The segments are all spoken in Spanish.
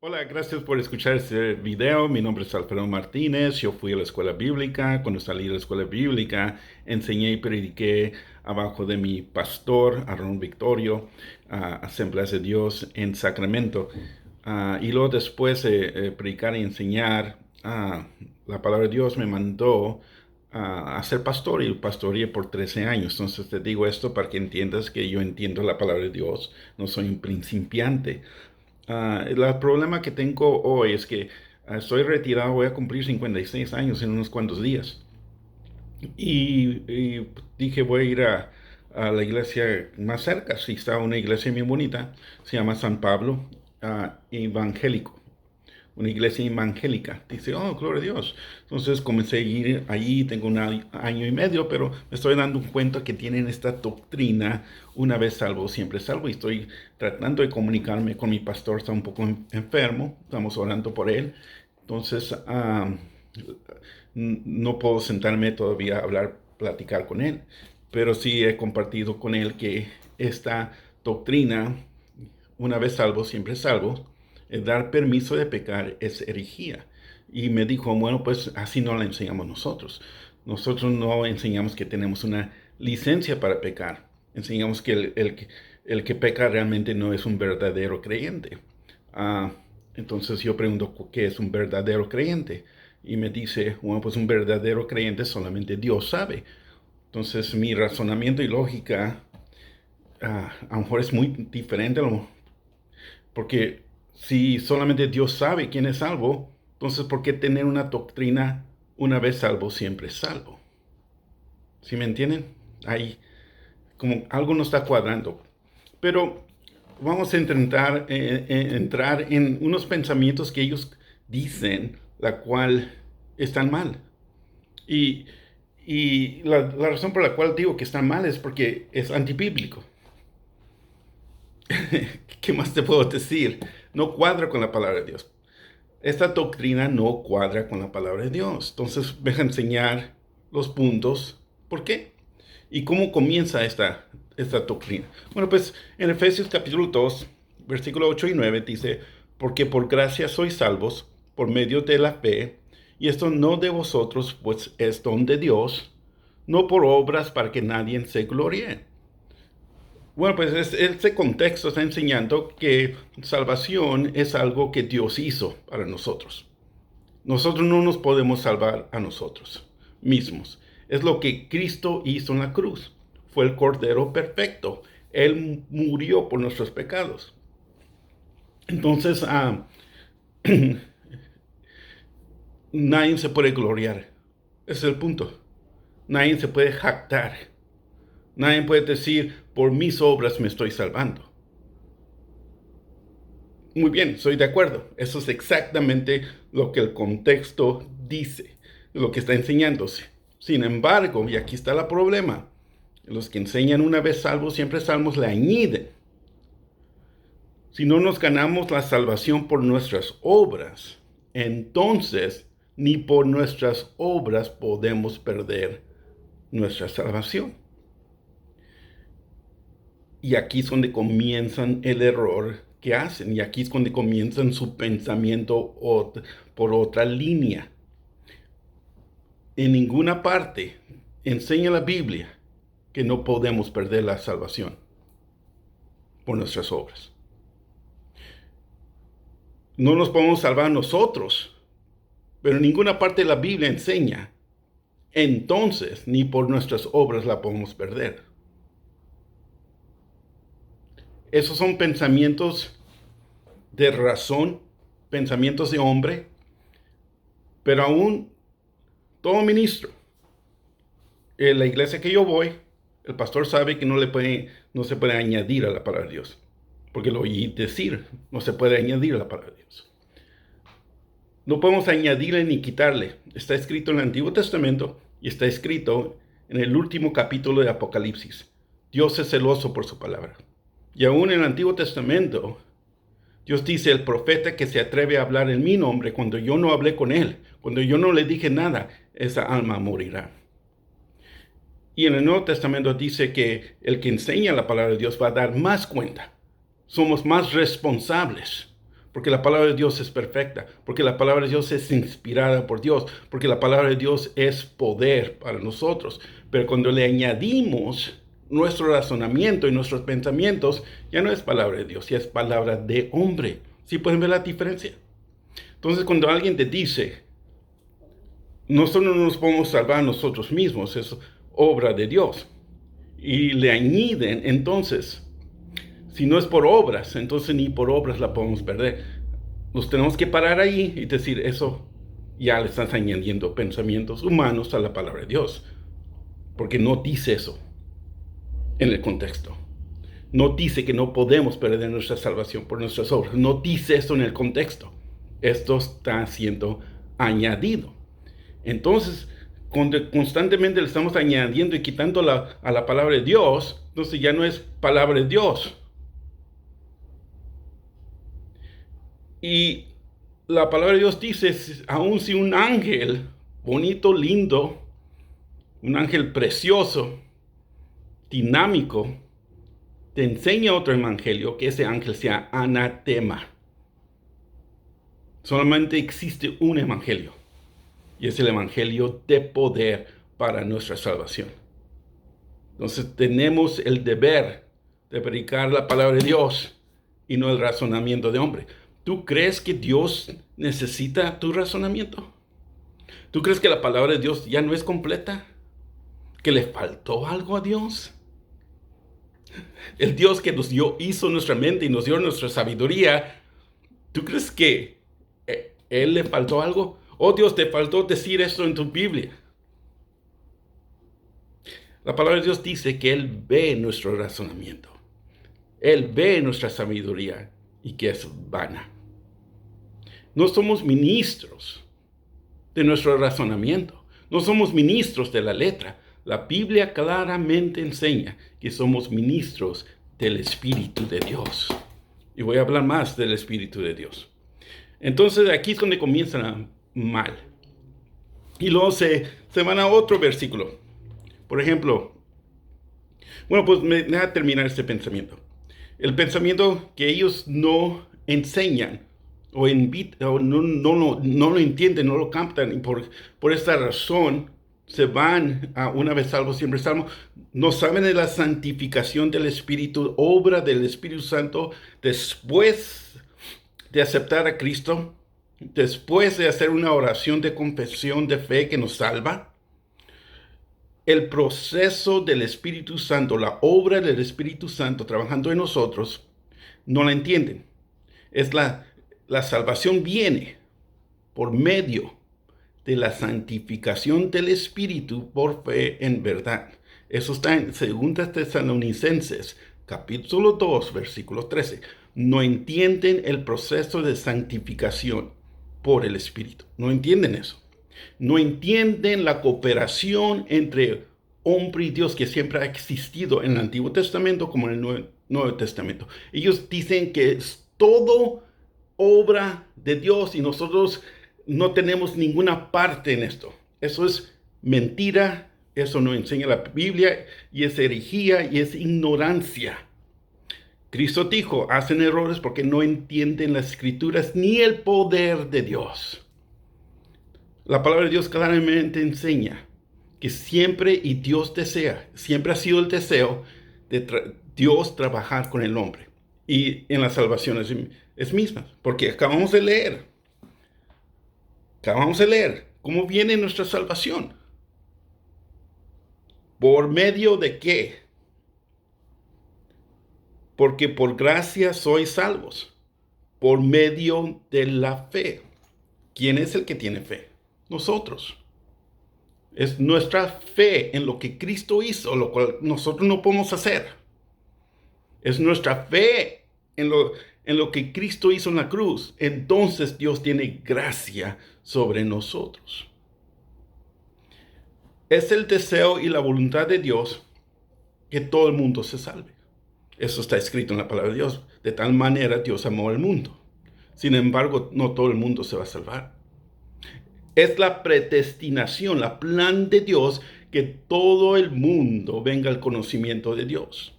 Hola, gracias por escuchar este video. Mi nombre es Alfredo Martínez. Yo fui a la escuela bíblica. Cuando salí de la escuela bíblica, enseñé y prediqué abajo de mi pastor, Aarón Victorio, a Asambleas de Dios en Sacramento. Y luego después de predicar y enseñar la palabra de Dios, me mandó a ser pastor y pastoreé por 13 años. Entonces te digo esto para que entiendas que yo entiendo la palabra de Dios. No soy un principiante. El problema que tengo hoy es que estoy retirado, voy a cumplir 56 años en unos cuantos días. Y dije, voy a ir a la iglesia más cerca. Sí, está una iglesia muy bonita, se llama San Pablo Evangélico, una iglesia evangélica. Dice, oh, gloria a Dios. Entonces comencé a ir allí, tengo un año y medio, pero me estoy dando cuenta que tienen esta doctrina, una vez salvo, siempre salvo. Y estoy tratando de comunicarme con mi pastor, está un poco enfermo, estamos orando por él. Entonces, no puedo sentarme todavía a hablar, platicar con él, pero sí he compartido con él que esta doctrina, una vez salvo, siempre salvo, dar permiso de pecar es herejía. Y me dijo, bueno, pues así no la enseñamos nosotros. Nosotros no enseñamos que tenemos una licencia para pecar. Enseñamos que el que peca realmente no es un verdadero creyente. Ah, entonces yo pregunto, ¿qué es un verdadero creyente? Y me dice, bueno, pues un verdadero creyente solamente Dios sabe. Entonces mi razonamiento y lógica a lo mejor es muy diferente, porque si solamente Dios sabe quién es salvo, entonces ¿por qué tener una doctrina una vez salvo, siempre salvo? ¿Sí me entienden? Ahí como algo no está cuadrando. Pero vamos a intentar entrar en unos pensamientos que ellos dicen, la cual están mal. Y, y la razón por la cual digo que están mal es porque es antibíblico. ¿Qué más te puedo decir? No cuadra con la palabra de Dios. Esta doctrina no cuadra con la palabra de Dios. Entonces, deja enseñar los puntos. ¿Por qué? ¿Y cómo comienza esta doctrina? Bueno, pues en Efesios capítulo 2, versículo 8 y 9 dice, porque por gracia sois salvos por medio de la fe, y esto no de vosotros, pues es don de Dios, no por obras para que nadie se gloríe. Bueno, pues este contexto está enseñando que salvación es algo que Dios hizo para nosotros. Nosotros no nos podemos salvar a nosotros mismos. Es lo que Cristo hizo en la cruz. Fue el Cordero perfecto. Él murió por nuestros pecados. Entonces, nadie se puede gloriar. Ese es el punto. Nadie se puede jactar. Nadie puede decir, por mis obras me estoy salvando. Muy bien, estoy de acuerdo. Eso es exactamente lo que el contexto dice, lo que está enseñándose. Sin embargo, y aquí está el problema, los que enseñan una vez salvos, siempre salvos, le añaden. Si no nos ganamos la salvación por nuestras obras, entonces ni por nuestras obras podemos perder nuestra salvación. Y aquí es donde comienzan el error que hacen. Y aquí es donde comienzan su pensamiento por otra línea. En ninguna parte enseña la Biblia que no podemos perder la salvación por nuestras obras. No nos podemos salvar nosotros, pero en ninguna parte de la Biblia enseña. Entonces, ni por nuestras obras la podemos perder. Esos son pensamientos de razón, pensamientos de hombre, pero aún todo ministro, en la iglesia que yo voy, el pastor sabe que no se puede añadir a la palabra de Dios, porque lo oí decir, no se puede añadir a la palabra de Dios. No podemos añadirle ni quitarle. Está escrito en el Antiguo Testamento y está escrito en el último capítulo de Apocalipsis. Dios es celoso por su palabra. Y aún en el Antiguo Testamento, Dios dice, el profeta que se atreve a hablar en mi nombre, cuando yo no hablé con él, cuando yo no le dije nada, esa alma morirá. Y en el Nuevo Testamento dice que el que enseña la palabra de Dios va a dar más cuenta. Somos más responsables porque la palabra de Dios es perfecta, porque la palabra de Dios es inspirada por Dios, porque la palabra de Dios es poder para nosotros. Pero cuando le añadimos nuestro razonamiento y nuestros pensamientos, ya no es palabra de Dios, ya es palabra de hombre. ¿Sí pueden ver la diferencia? Entonces, cuando alguien te dice, nosotros no nos podemos salvar a nosotros mismos, es obra de Dios, y le añaden, entonces, si no es por obras, entonces ni por obras la podemos perder. Nos tenemos que parar ahí y decir, eso ya le estás añadiendo pensamientos humanos a la palabra de Dios, porque no dice eso en el contexto. No dice que no podemos perder nuestra salvación por nuestras obras. No dice eso en el contexto. Esto está siendo añadido. Entonces, constantemente le estamos añadiendo y quitando a la palabra de Dios, entonces ya no es palabra de Dios. Y la palabra de Dios dice, aun si un ángel bonito, lindo, un ángel precioso, dinámico, te enseña otro evangelio, que ese ángel sea anatema. Solamente existe un evangelio, y es el evangelio de poder para nuestra salvación. Entonces tenemos el deber de predicar la palabra de Dios y no el razonamiento de hombre. ¿Tú crees que Dios necesita tu razonamiento? ¿Tú crees que la palabra de Dios ya no es completa? ¿Que le faltó algo a Dios? El Dios que hizo nuestra mente y nos dio nuestra sabiduría, ¿tú crees que Él le faltó algo? Oh Dios, te faltó decir esto en tu Biblia. La palabra de Dios dice que Él ve nuestro razonamiento. Él ve nuestra sabiduría y que es vana. No somos ministros de nuestro razonamiento. No somos ministros de la letra. La Biblia claramente enseña que somos ministros del Espíritu de Dios. Y voy a hablar más del Espíritu de Dios. Entonces aquí es donde comienza mal. Y luego se van a otro versículo. Por ejemplo, bueno, pues me deja terminar este pensamiento. El pensamiento que ellos no enseñan o no lo entienden, no lo captan, y por esta razón se van a una vez salvo, siempre salvo. No saben de la santificación del Espíritu, obra del Espíritu Santo después de aceptar a Cristo, después de hacer una oración de confesión de fe que nos salva. El proceso del Espíritu Santo, la obra del Espíritu Santo trabajando en nosotros, no la entienden. La salvación viene por medio de la santificación del Espíritu por fe en verdad. Eso está en 2 Tesalonicenses, capítulo 2, versículo 13. No entienden el proceso de santificación por el Espíritu. No entienden eso. No entienden la cooperación entre hombre y Dios que siempre ha existido en el Antiguo Testamento como en el Nuevo Testamento. Ellos dicen que es todo obra de Dios y nosotros no tenemos ninguna parte en esto. Eso es mentira, eso no enseña la Biblia y es herejía y es ignorancia. Cristo dijo, hacen errores porque no entienden las Escrituras ni el poder de Dios. La palabra de Dios claramente enseña que siempre y Dios desea, siempre ha sido el deseo de Dios trabajar con el hombre. Y en la salvación es misma, porque acabamos de leer cómo viene nuestra salvación. ¿Por medio de qué? Porque por gracia sois salvos, por medio de la fe. ¿Quién es el que tiene fe? Nosotros. Es nuestra fe en lo que Cristo hizo, lo cual nosotros no podemos hacer. Es nuestra fe en lo que Cristo hizo en la cruz. Entonces Dios tiene gracia sobre nosotros. Es el deseo y la voluntad de Dios que todo el mundo se salve. Eso está escrito en la palabra de Dios. De tal manera Dios amó al mundo. Sin embargo, no todo el mundo se va a salvar. Es la predestinación, la plan de Dios que todo el mundo venga al conocimiento de Dios.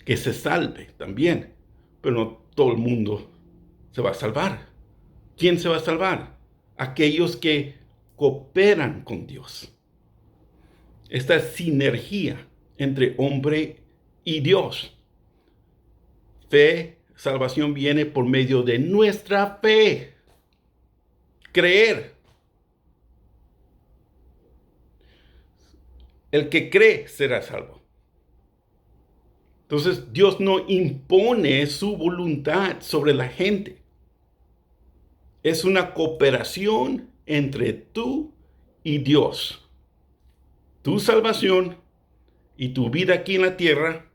Que se salve también, pero no todo el mundo se va a salvar. ¿Quién se va a salvar? Aquellos que cooperan con Dios. Esta sinergia entre hombre y Dios. Fe, salvación viene por medio de nuestra fe. Creer. El que cree será salvo. Entonces, Dios no impone su voluntad sobre la gente. Es una cooperación entre tú y Dios. Tu salvación y tu vida aquí en la tierra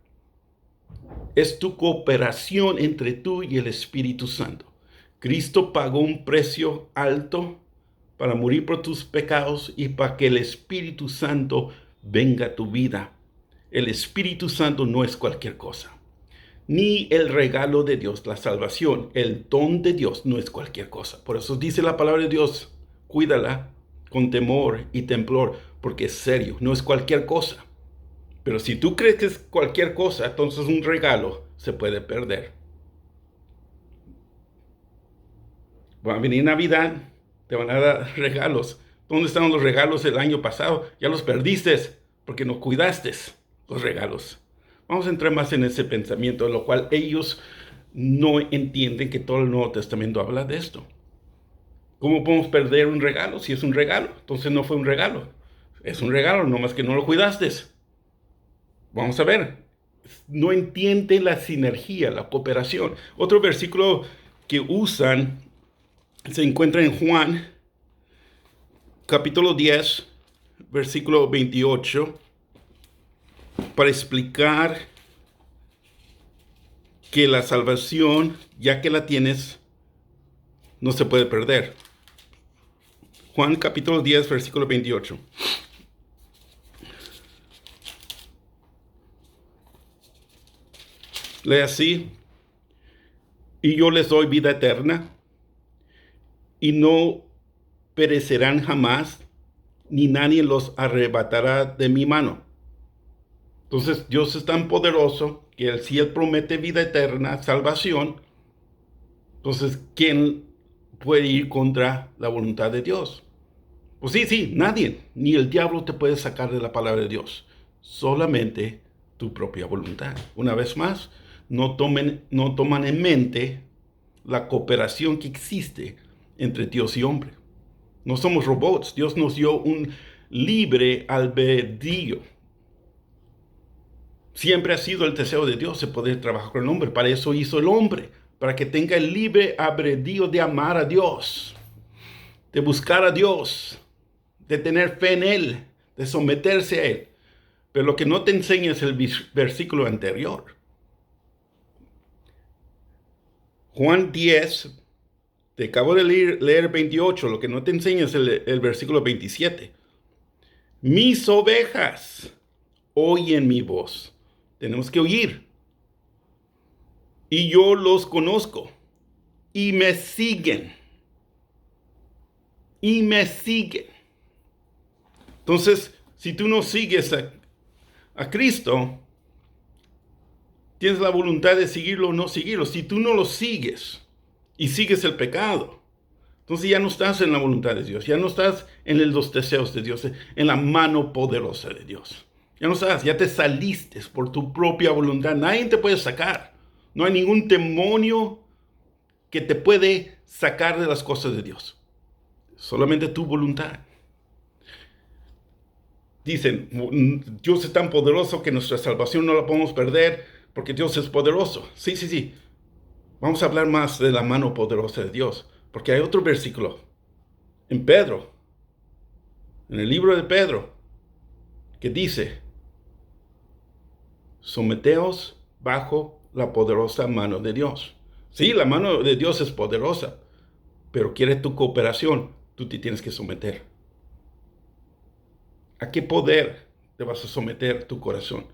es tu cooperación entre tú y el Espíritu Santo. Cristo pagó un precio alto para morir por tus pecados y para que el Espíritu Santo venga a tu vida. El Espíritu Santo no es cualquier cosa. Ni el regalo de Dios, la salvación, el don de Dios no es cualquier cosa. Por eso dice la palabra de Dios, cuídala con temor y temblor, porque es serio, no es cualquier cosa. Pero si tú crees que es cualquier cosa, entonces un regalo se puede perder. Va a venir Navidad, te van a dar regalos. ¿Dónde estaban los regalos del año pasado? Ya los perdiste porque no cuidaste los regalos. Vamos a entrar más en ese pensamiento, lo cual ellos no entienden que todo el Nuevo Testamento habla de esto. ¿Cómo podemos perder un regalo? Si es un regalo, entonces no fue un regalo. Es un regalo, nomás que no lo cuidaste. Vamos a ver. No entiende la sinergia, la cooperación. Otro versículo que usan se encuentra en Juan, capítulo 10, versículo 28, para explicar que la salvación, ya que la tienes, no se puede perder. Juan capítulo 10, versículo 28. Lee así: y yo les doy vida eterna, y no perecerán jamás, ni nadie los arrebatará de mi mano. Entonces, Dios es tan poderoso que si Él promete vida eterna, salvación, entonces, ¿quién puede ir contra la voluntad de Dios? Pues sí, nadie, ni el diablo te puede sacar de la palabra de Dios, solamente tu propia voluntad. Una vez más, no toman en mente la cooperación que existe entre Dios y hombre. No somos robots. Dios nos dio un libre albedrío. Siempre ha sido el deseo de Dios de poder trabajar con el hombre. Para eso hizo el hombre, para que tenga el libre albedrío de amar a Dios, de buscar a Dios, de tener fe en Él, de someterse a Él. Pero lo que no te enseña es el versículo anterior. Juan 10, te acabo de leer 28, lo que no te enseña es el versículo 27. Mis ovejas oyen mi voz. Tenemos que oír. Y yo los conozco. Y me siguen. Y me siguen. Entonces, si tú no sigues a Cristo, tienes la voluntad de seguirlo o no seguirlo. Si tú no lo sigues y sigues el pecado, entonces ya no estás en la voluntad de Dios. Ya no estás en los deseos de Dios, en la mano poderosa de Dios. Ya no estás, ya te saliste por tu propia voluntad. Nadie te puede sacar. No hay ningún demonio que te puede sacar de las cosas de Dios. Solamente tu voluntad. Dicen, Dios es tan poderoso que nuestra salvación no la podemos perder porque Dios es poderoso. Sí. Vamos a hablar más de la mano poderosa de Dios, porque hay otro versículo en Pedro, en el libro de Pedro, que dice: someteos bajo la poderosa mano de Dios. Sí, la mano de Dios es poderosa, pero quiere tu cooperación. Tú te tienes que someter. ¿A qué poder te vas a someter tu corazón?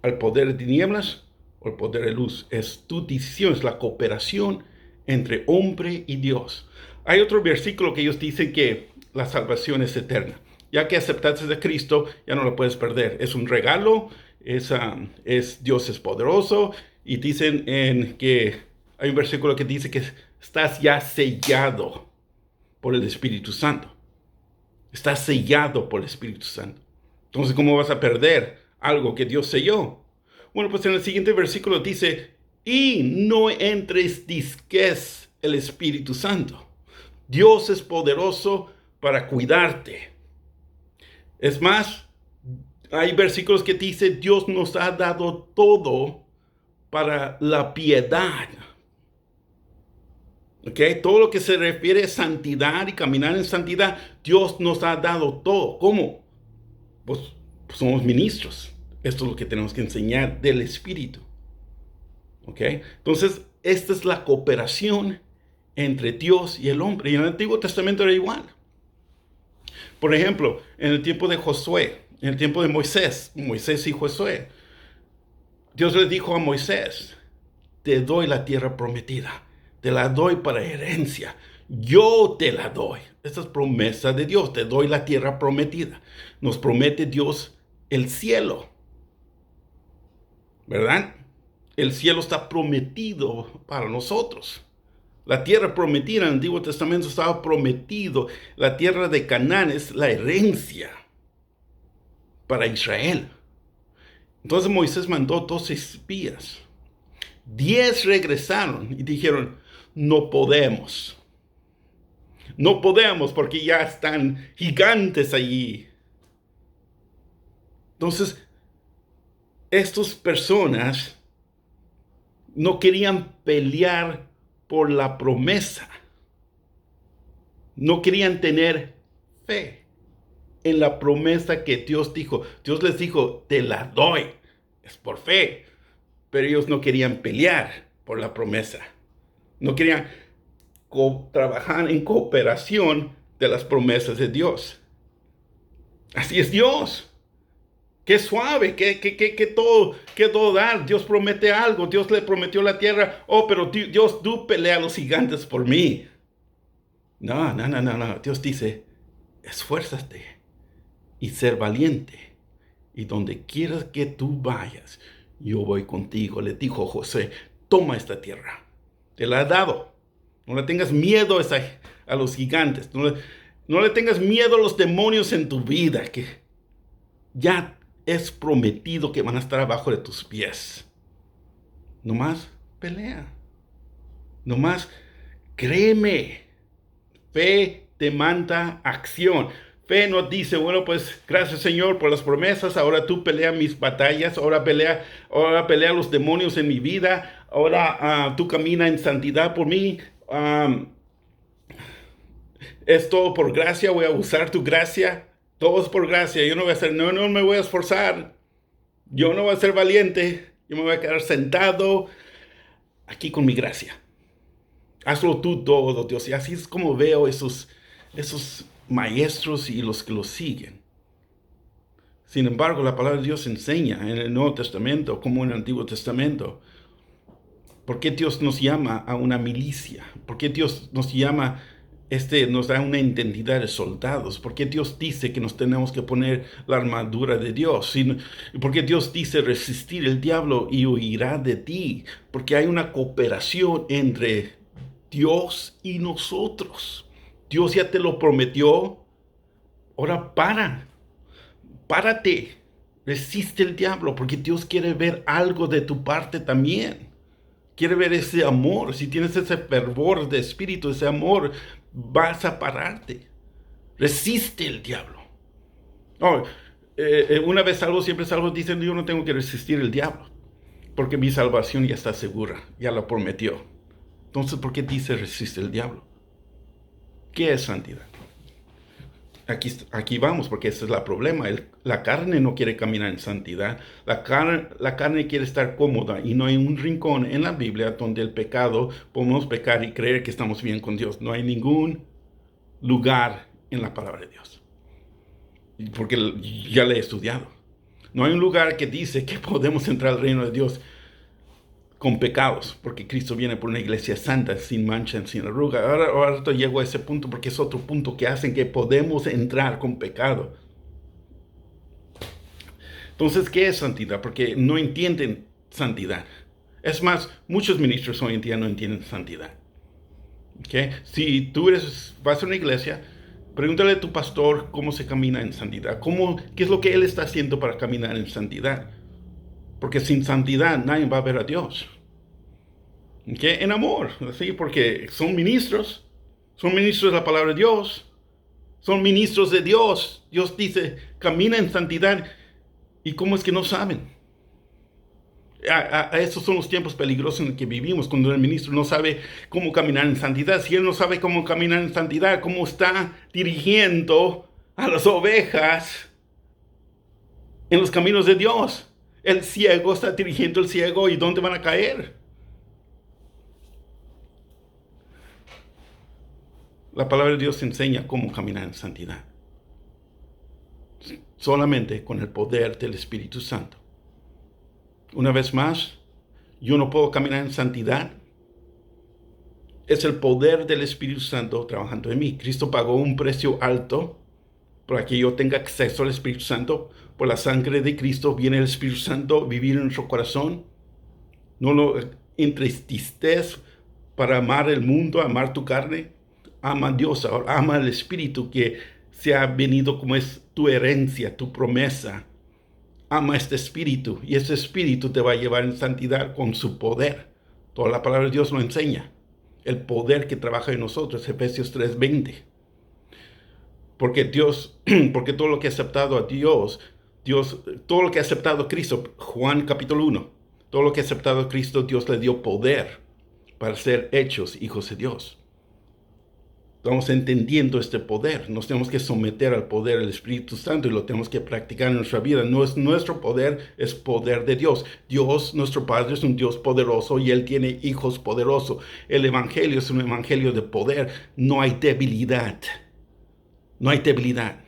¿Al poder de tinieblas o al poder de luz? Es tu decisión, es la cooperación entre hombre y Dios. Hay otro versículo que ellos dicen que la salvación es eterna. Ya que aceptaste a Cristo, ya no lo puedes perder. Es un regalo, Dios es poderoso. Y dicen que hay un versículo que dice que estás ya sellado por el Espíritu Santo. Estás sellado por el Espíritu Santo. Entonces, ¿cómo vas a perder algo que Dios selló? Bueno, pues en el siguiente versículo dice, y no entristezcas el Espíritu Santo. Dios es poderoso para cuidarte. Es más, hay versículos que dicen, Dios nos ha dado todo para la piedad. ¿Okay? Todo lo que se refiere a santidad y caminar en santidad, Dios nos ha dado todo. ¿Cómo? Pues somos ministros. Esto es lo que tenemos que enseñar del Espíritu. ¿Okay? Entonces, esta es la cooperación entre Dios y el hombre. Y en el Antiguo Testamento era igual. Por ejemplo, en el tiempo de Josué, en el tiempo de Moisés y Josué, Dios le dijo a Moisés, te doy la tierra prometida, te la doy para herencia, yo te la doy. Esta es promesa de Dios, te doy la tierra prometida. Nos promete Dios el cielo, ¿verdad? El cielo está prometido para nosotros. La tierra prometida en el Antiguo Testamento estaba prometido. La tierra de Canaán es la herencia para Israel. Entonces Moisés mandó 12 espías. 10 regresaron y dijeron, no podemos. No podemos porque ya están gigantes allí. Entonces, estas personas no querían pelear por la promesa. No querían tener fe en la promesa que Dios dijo. Dios les dijo, te la doy. Es por fe. Pero ellos no querían pelear por la promesa. No querían trabajar en cooperación de las promesas de Dios. Así es Dios. Qué suave, que todo dar. Dios promete algo. Dios le prometió la tierra. Oh, pero Dios, tú pelea a los gigantes por mí. No. Dios dice, esfuérzate y ser valiente. Y donde quieras que tú vayas, yo voy contigo. Le dijo José, toma esta tierra. Te la he dado. No le tengas miedo a los gigantes. No le tengas miedo a los demonios en tu vida. Que ya es prometido que van a estar abajo de tus pies. Nomás pelea. Nomás créeme. Fe demanda acción. Fe no dice, bueno, pues gracias Señor por las promesas. Ahora tú pelea mis batallas. Ahora pelea los demonios en mi vida. Ahora tú camina en santidad por mí. Es todo por gracia. Voy a usar tu gracia. Todo es por gracia. Yo no voy a hacer, no me voy a esforzar. Yo no voy a ser valiente. Yo me voy a quedar sentado aquí con mi gracia. Hazlo tú todo, Dios. Y así es como veo esos maestros y los que los siguen. Sin embargo, la palabra de Dios enseña en el Nuevo Testamento como en el Antiguo Testamento. ¿Por qué Dios nos llama a una milicia? ¿Por qué Dios nos llama nos da una identidad de soldados? ¿Por qué Dios dice que nos tenemos que poner la armadura de Dios? ¿Por qué Dios dice resistir el diablo y huirá de ti? Porque hay una cooperación entre Dios y nosotros. Dios ya te lo prometió. Ahora párate, resiste el diablo, porque Dios quiere ver algo de tu parte también. Quiere ver ese amor. Si tienes ese fervor de espíritu, ese amor, vas a pararte. Resiste el diablo. Una vez salvo, siempre salvo. Dicen, yo no tengo que resistir el diablo, porque mi salvación ya está segura, ya la prometió. Entonces, ¿por qué dice resiste el diablo? ¿Qué es santidad? Aquí vamos, porque ese es el problema. La carne no quiere caminar en santidad. La carne quiere estar cómoda, y no hay un rincón en la Biblia donde el pecado podemos pecar y creer que estamos bien con Dios. No hay ningún lugar en la palabra de Dios, porque ya la he estudiado. No hay un lugar que dice que podemos entrar al reino de Dios con pecados, porque Cristo viene por una iglesia santa, sin mancha, sin arruga. Ahora llego a ese punto, porque es otro punto que hacen que podemos entrar con pecado. Entonces, ¿qué es santidad? Porque no entienden santidad. Es más, muchos ministros hoy en día no entienden santidad. ¿Ok? Si tú vas a una iglesia, pregúntale a tu pastor cómo se camina en santidad. ¿Qué es lo que él está haciendo para caminar en santidad? Porque sin santidad nadie va a ver a Dios. ¿Ok? En amor, ¿sí? Porque son ministros de la palabra de Dios, son ministros de Dios. Dios dice, camina en santidad. ¿Y cómo es que no saben? Esos son los tiempos peligrosos en los que vivimos, cuando el ministro no sabe cómo caminar en santidad. Si él no sabe cómo caminar en santidad, ¿cómo está dirigiendo a las ovejas en los caminos de Dios? El ciego está dirigiendo al ciego, ¿y dónde van a caer? La palabra de Dios enseña cómo caminar en santidad. Solamente con el poder del Espíritu Santo. Una vez más, yo no puedo caminar en santidad. Es el poder del Espíritu Santo trabajando en mí. Cristo pagó un precio alto para que yo tenga acceso al Espíritu Santo. Por la sangre de Cristo viene el Espíritu Santo a vivir en nuestro corazón. No lo entristeces para amar el mundo, amar tu carne. Ama a Dios, ahora ama al Espíritu que se ha venido como es tu herencia, tu promesa. Ama este Espíritu, y ese Espíritu te va a llevar en santidad con su poder. Toda la palabra de Dios lo enseña. El poder que trabaja en nosotros, Efesios 3:20. Porque porque todo lo que ha aceptado a Dios, todo lo que ha aceptado a Cristo, Juan capítulo 1, todo lo que ha aceptado a Cristo, Dios le dio poder para ser hechos hijos de Dios. Estamos entendiendo este poder. Nos tenemos que someter al poder del Espíritu Santo y lo tenemos que practicar en nuestra vida. No es nuestro poder, es poder de Dios. Dios, nuestro Padre, es un Dios poderoso y Él tiene hijos poderosos. El Evangelio es un evangelio de poder. No hay debilidad. No hay debilidad.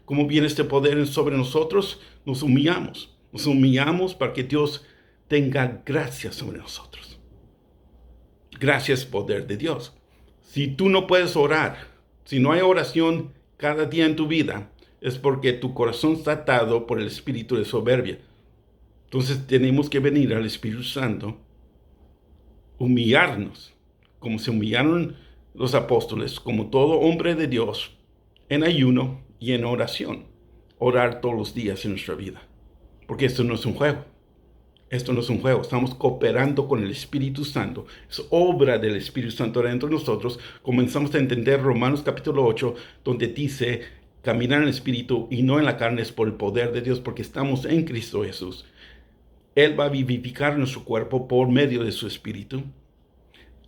¿Cómo viene este poder sobre nosotros? Nos humillamos. Nos humillamos para que Dios tenga gracia sobre nosotros. Gracias, poder de Dios. Si tú no puedes orar, si no hay oración cada día en tu vida, es porque tu corazón está atado por el espíritu de soberbia. Entonces tenemos que venir al Espíritu Santo, humillarnos, como se humillaron los apóstoles, como todo hombre de Dios, en ayuno y en oración. Orar todos los días en nuestra vida. Porque esto no es un juego. Esto no es un juego, estamos cooperando con el Espíritu Santo. Es obra del Espíritu Santo dentro de nosotros. Comenzamos a entender Romanos capítulo 8, donde dice, caminar en el Espíritu y no en la carne es por el poder de Dios, porque estamos en Cristo Jesús. Él va a vivificar nuestro cuerpo por medio de su Espíritu.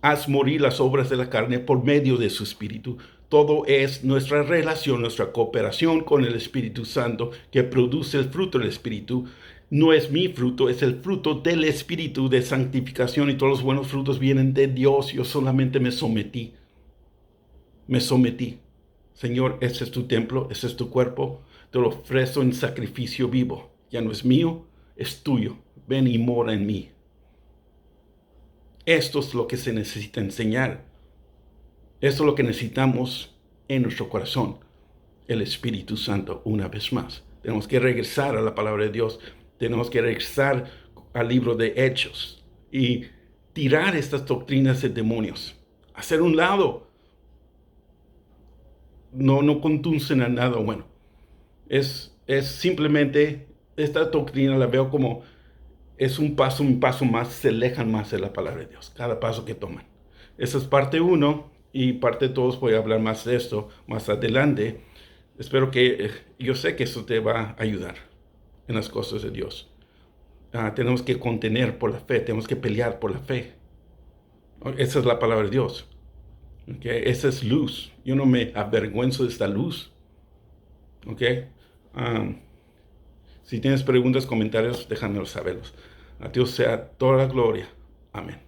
Haz morir las obras de la carne por medio de su Espíritu. Todo es nuestra relación, nuestra cooperación con el Espíritu Santo que produce el fruto del Espíritu. No es mi fruto, es el fruto del Espíritu de santificación, y todos los buenos frutos vienen de Dios. Yo solamente me sometí. Me sometí. Señor, ese es tu templo, ese es tu cuerpo. Te lo ofrezco en sacrificio vivo. Ya no es mío, es tuyo. Ven y mora en mí. Esto es lo que se necesita enseñar. Esto es lo que necesitamos en nuestro corazón. El Espíritu Santo, una vez más. Tenemos que regresar a la palabra de Dios. Tenemos que regresar al libro de Hechos y tirar estas doctrinas de demonios. Hacer un lado. No conducen a nada bueno. Es simplemente, esta doctrina la veo como es un paso más, se alejan más de la palabra de Dios, cada paso que toman. Esa es parte 1 y parte 2, voy a hablar más de esto más adelante. Espero que, yo sé que eso te va a ayudar en las cosas de Dios. Tenemos que contener por la fe, tenemos que pelear por la fe. Esa es la palabra de Dios. Okay? Esa es luz. Yo no me avergüenzo de esta luz. Okay? Si tienes preguntas, comentarios, déjamelo saberlos. A Dios sea toda la gloria. Amén.